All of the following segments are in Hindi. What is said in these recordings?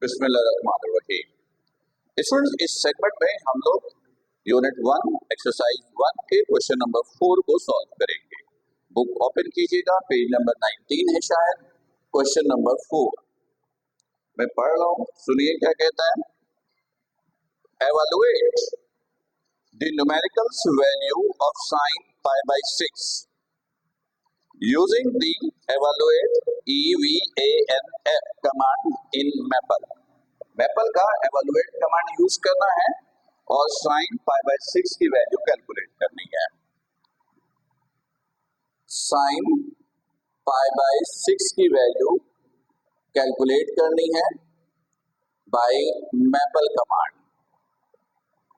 बिस्मिल्लाहिर्रहमानिर्रहीम। स्टूडेंट्स, इस सेगमेंट में हम लोग यूनिट 1 एक्सरसाइज 1 के क्वेश्चन नंबर 4 को सॉल्व करेंगे। बुक ओपन कीजिएगा, पेज नंबर 19 है शायद, क्वेश्चन नंबर 4 मैं पढ़ रहा हूँ, सुनिए क्या कहता है। Evaluate the numerical value of sine pi by 6 using the evaluate EVANF command in Maple। Maple का evaluate कमांड यूज करना है और sin पाई बाई 6 की वैल्यू कैलकुलेट करनी है। sin पाई बाई 6 की वैल्यू कैलकुलेट करनी है by Maple command,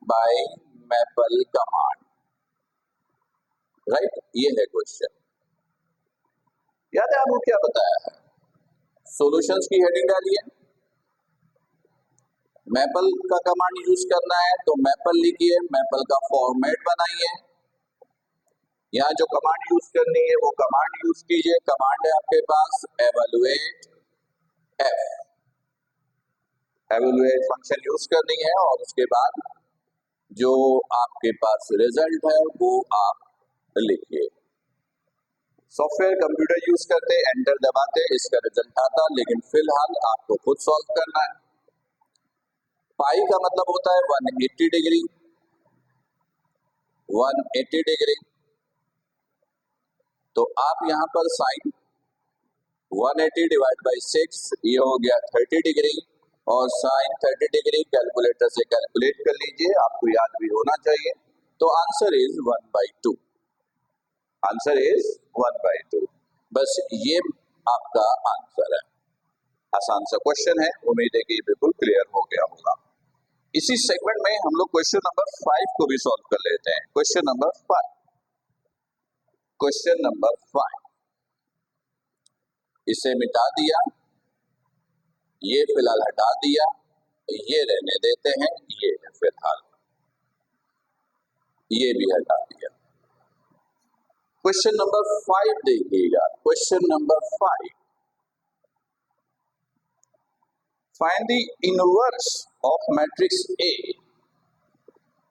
by Maple command, right. ये है क्वेश्चन। याद है आपको क्या बताया है? सॉल्यूशंस की हेडिंग डालिए। मैपल का कमांड यूज करना है तो मैपल लिखिए, मैपल का फॉर्मेट बनाइए। यहाँ जो कमांड यूज करनी है वो कमांड यूज कीजिए। कमांड है आपके पास evaluate f, evaluate function use करनी है और उसके बाद जो आपके पास रिजल्ट है वो आप लिखिए। सॉफ्टवेयर कंप्यूटर यूज करते, एंटर दबाते, इसका रिजल्ट आता, लेकिन फिलहाल आपको खुद सॉल्व करना है। पाई का मतलब होता है 180 डिग्री, 180 डिग्री। तो आप यहां पर साइन 180 डिवाइड बाई 6, ये हो गया 30 डिग्री, और साइन 30 डिग्री कैलकुलेटर से कैलकुलेट कर लीजिए, आपको याद भी होना चाहिए। तो आंसर इज 1/2, आंसर इज 1/2। बस ये आपका आंसर है। आसान सा क्वेश्चन है, उम्मीद है कि ये बिल्कुल क्लियर हो गया होगा। इसी सेगमेंट में हम लोग क्वेश्चन नंबर 5 को भी सॉल्व कर लेते हैं। क्वेश्चन नंबर 5, क्वेश्चन नंबर 5, इसे मिटा दिया, ये फिलहाल हटा दिया, ये रहने देते हैं, ये फिलहाल ये भी हटा दिया। क्वेश्चन नंबर 5 देखिएगा। Question number 5, find the inverse of matrix A.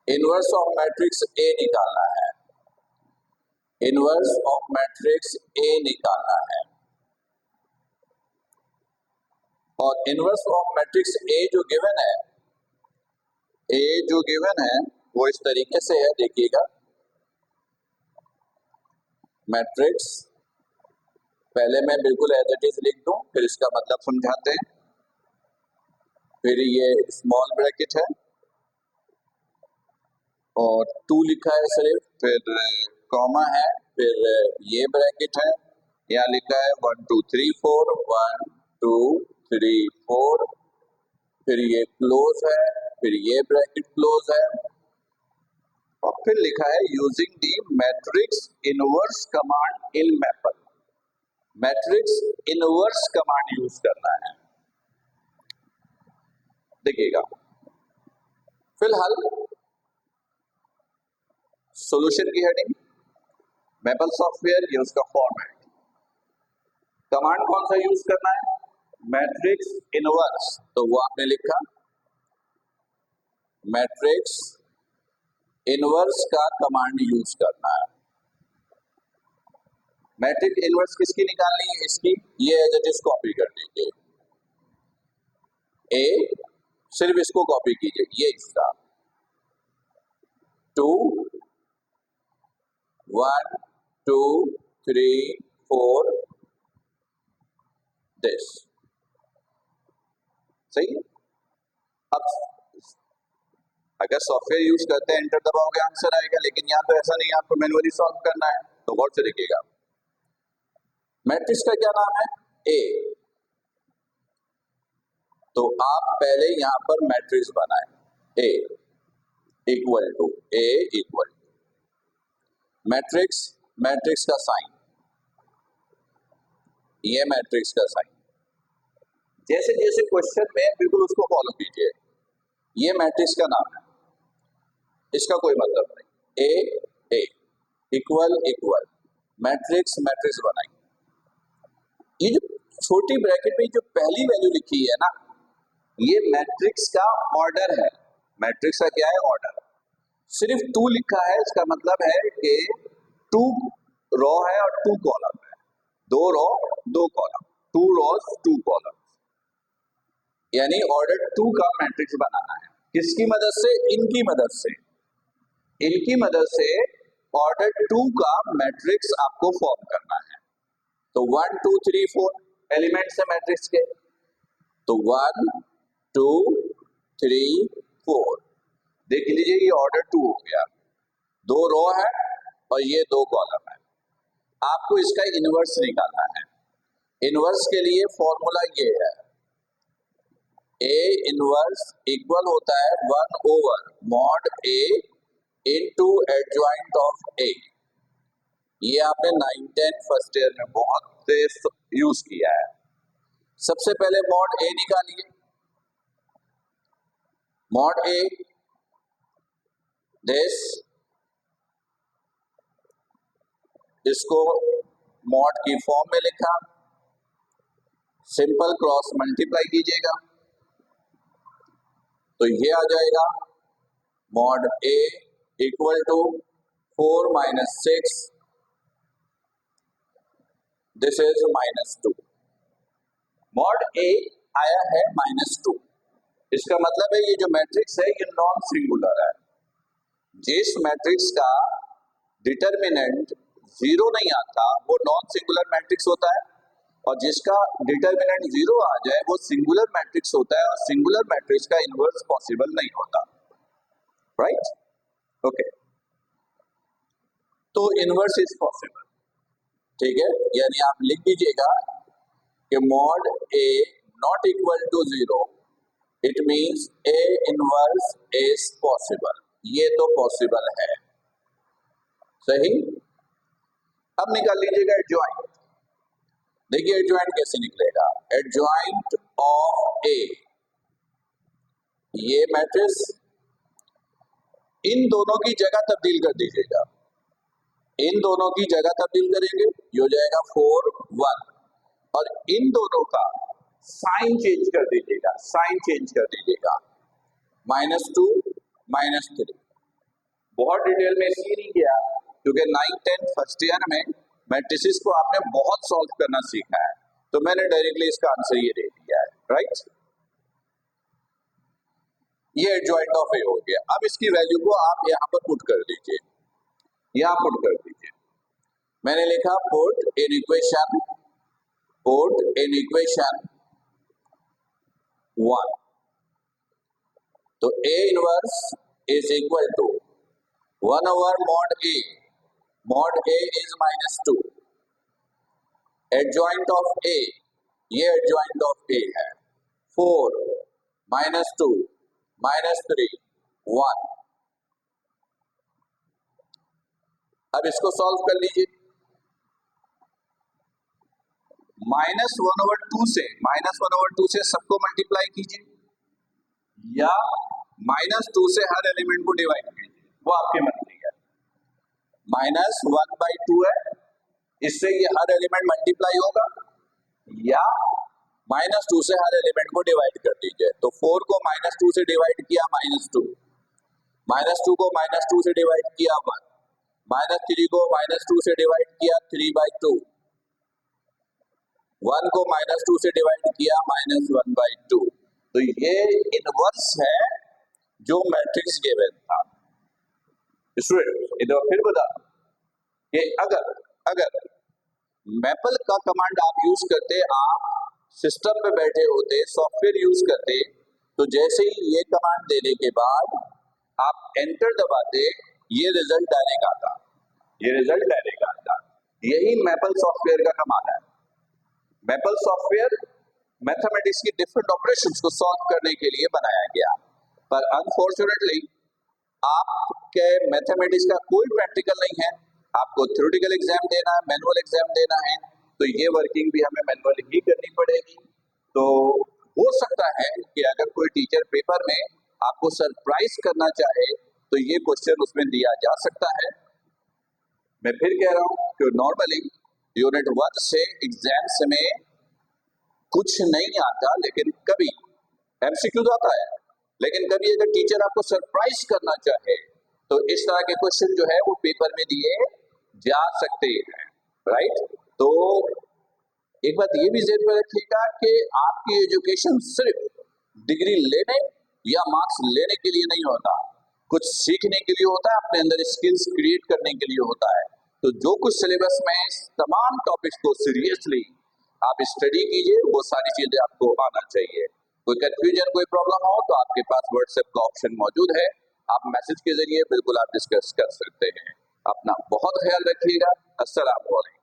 Inverse of matrix A निकालना है, इनवर्स ऑफ मैट्रिक्स ए निकालना है। और इनवर्स ऑफ मैट्रिक्स ए जो गिवन है, ए जो गिवन है वो इस तरीके से है, देखिएगा। मैट्रिक्स पहले मैं बिल्कुल एज इट इज लिख दूं, फिर इसका मतलब समझाते हैं। फिर ये स्मॉल ब्रैकेट है और 2 लिखा है सिर्फ, फिर कॉमा है, फिर ये ब्रैकेट है, यहाँ लिखा है 1 2 3 4, 1 2 3 4, फिर ये क्लोज है, फिर ये ब्रैकेट क्लोज है, और फिर लिखा है using the matrix inverse command in maple. Matrix inverse command use करना है। देखिएगा, फिलहाल सॉल्यूशन की हेडिंग, मैपल सॉफ्टवेयर, ये उसका फॉर्मेट। कमांड कौन सा यूज करना है? मैट्रिक्स इनवर्स, तो वो आपने लिखा मैट्रिक्स इनवर्स का कमांड यूज करना है। मैट्रिक्स इनवर्स किसकी निकालनी है? इसकी। ये एज इट इज कॉपी कर लीजिए, ए सिर्फ इसको कॉपी कीजिए, ये इसका 2 1 2 3 4 दिस, सही। अब अगर सॉफ्टवेयर यूज करते हैं, एंटर दबाओगे आंसर आएगा, लेकिन यहाँ तो ऐसा नहीं है, आपको मैनुअली सॉल्व करना है। तो गौर से देखिएगा, मैट्रिक्स का क्या नाम है? ए। तो आप पहले यहां पर मैट्रिक्स बनाएं, A equal to, A equal to matrix, matrix का साइन, ये मैट्रिक्स का साइन। जैसे जैसे क्वेश्चन में बिल्कुल उसको फॉलो कीजिए। ये मैट्रिक्स का नाम है, इसका कोई मतलब नहीं। ए इक्वल इक्वल, मैट्रिक्स, मैट्रिक्स बनाइए। ये जो छोटी ब्रैकेट में जो पहली वैल्यू लिखी है ना, ये मैट्रिक्स का ऑर्डर है। मैट्रिक्स का क्या है? ऑर्डर। सिर्फ 2 लिखा है, इसका मतलब है कि 2 रो है और 2 कॉलम है। 2 रो 2 कॉलम, 2 रोज 2 कॉलम, यानी ऑर्डर 2 का मैट्रिक्स बनाना है। किसकी मदद से? इनकी मदद से। इनकी मदद से ऑर्डर 2 का मैट्रिक्स आपको फॉर्म करना है। तो 1 2 3 4 एलिमेंट्स है मैट्रिक्स के। तो 1 2 3 4 देख लीजिए, ये ऑर्डर 2 हो गया। 2 रो है और ये 2 कॉलम है। आपको इसका इनवर्स निकालना है। इनवर्स के लिए फॉर्मूला ये है, ए इनवर्स इक्वल होता है 1 over mod A into adjoint of A. ये आपने 9 10 फर्स्ट ईयर में बहुत यूज किया है। सबसे पहले मॉड ए निकालिए। मॉड ए दिस, इसको मॉड की फॉर्म में लिखा, सिंपल क्रॉस मल्टीप्लाई कीजिएगा तो ये आ जाएगा mod A equal to 4 minus 6, this is -2। Mod A आया है -2। इसका मतलब है ये जो मैट्रिक्स है ये नॉन सिंगुलर है। जिस मैट्रिक्स का डिटर्मिनेंट 0 नहीं आता वो नॉन सिंगुलर मैट्रिक्स होता है, और जिसका डिटर्मिनेंट 0 आ जाए वो सिंगुलर मैट्रिक्स होता है, और सिंगुलर मैट्रिक्स का इनवर्स पॉसिबल नहीं होता। राइट? ओके, तो इनवर्स इज पॉसिबल। ठीक है, यानी आप लिख दीजिएगा कि mod A not equal to 0, it means A inverse is possible. ये तो पॉसिबल है। सही। अब निकाल लीजिएगा एडजॉइंट। देखिए एडजॉइंट कैसे निकलेगा। एडजॉइंट ऑफ ए, ये मैट्रिक्स, इन दोनों की जगह तब्दील कर दीजिएगा। इन दोनों की जगह तब्दील करेंगे, ये हो जाएगा 4 1, और इन दोनों का साइन चेंज कर दीजिएगा। साइन चेंज कर दीजिएगा, -2 -3। बहुत डिटेल में इसलिए नहीं किया क्योंकि 9 10 फर्स्ट ईयर में मैट्रिसेस को आपने बहुत सॉल्व करना सीखा है, तो मैंने डायरेक्टली इसका आंसर ये दे दिया है। राइट? ये एडजॉइंट ऑफ ए हो गया। अब इसकी वैल्यू को आप यहां पर पुट कर दीजिए, यहां पुट कर दीजिए। मैंने लिखा पुट इन इक्वेशन 1। तो A inverse is equal to 1 over mod A. Mod A is -2। Adjoint of A, ये एडजॉइंट ऑफ ए है। 4 -2 -3 1। अब इसको सॉल्व कर लीजिए। -1/2 से सबको मल्टीप्लाई कीजिए, या -2 से हर एलिमेंट को डिवाइड कीजिए, वो आपकी मर्जी है। -1/2 है, इससे ये हर एलिमेंट मल्टीप्लाई होगा, या -2 से हर एलिमेंट को डिवाइड कर दीजिए। तो 4 को -2 से डिवाइड किया -2, -2 को -2 से डिवाइड किया 1, -3 को -2 से डिवाइड किया 3/2, 1 को -2 से डिवाइड किया -1/2। तो ये इनवर्स है जो मैट्रिक्स गिवन था। स्टूडेंट इधर फिर बता कि अगर मैपल का कमांड आप यूज करते, आप सिस्टम पे बैठे होते, सॉफ्टवेयर यूज करते, तो जैसे ही ये कमांड देने के बाद आप एंटर दबाते, ये रिजल्ट डायरेक्ट आता, ये रिजल्ट डायरेक्ट आता। यही मैपल सॉफ्टवेयर का कमाल है। मैपल सॉफ्टवेयर मैथमेटिक्स की डिफरेंट ऑपरेशंस को सॉल्व करने के लिए बनाया गया, पर अनफॉर्चुनेटली आपके मैथमेटिक्स का कोई प्रैक्टिकल नहीं है, आपको थ्योरेटिकल एग्जाम देना है, मैनुअल एग्जाम देना है, तो ये वर्किंग भी हमें मैनुअल ही करनी पड़ेगी। तो हो सकता है कि अगर कोई टीचर पेपर में आपको सरप्राइज करना चाहे तो ये क्वेश्चन उसमें दिया जा सकता है। मैं फिर कह रहा हूं कि नॉर्मली यूनिट 1 से एग्जाम्स में कुछ नहीं आता, लेकिन कभी एमसीक्यूज आता है, लेकिन कभी अगर टीचर आपको सरप्राइज करना चाहे तो इस तरह के क्वेश्चन जो है वो पेपर में दिए जा सकते हैं, राइट। तो एक बात ये भी जरूर रखिएगा कि आपकी एजुकेशन सिर्फ डिग्री लेने या मार्क्स लेने के लिए नहीं होता, कुछ सीखने के लिए होता है, अपने अंदर स्किल्स क्रिएट करने के लिए होता है। तो जो कुछ सिलेबस में तमाम टॉपिक्स को सीरियसली आप स्टडी कीजिए, वो सारी चीजें आपको आना चाहिए। कोई कंफ्यूजन, कोई प्रॉब्लम हो तो आपके पास व्हाट्सएप का ऑप्शन मौजूद है, आप मैसेज के जरिए बिल्कुल आप डिस्कस कर सकते हैं। अपना बहुत ख्याल रखिएगा। अस्सलाम वालेकुम।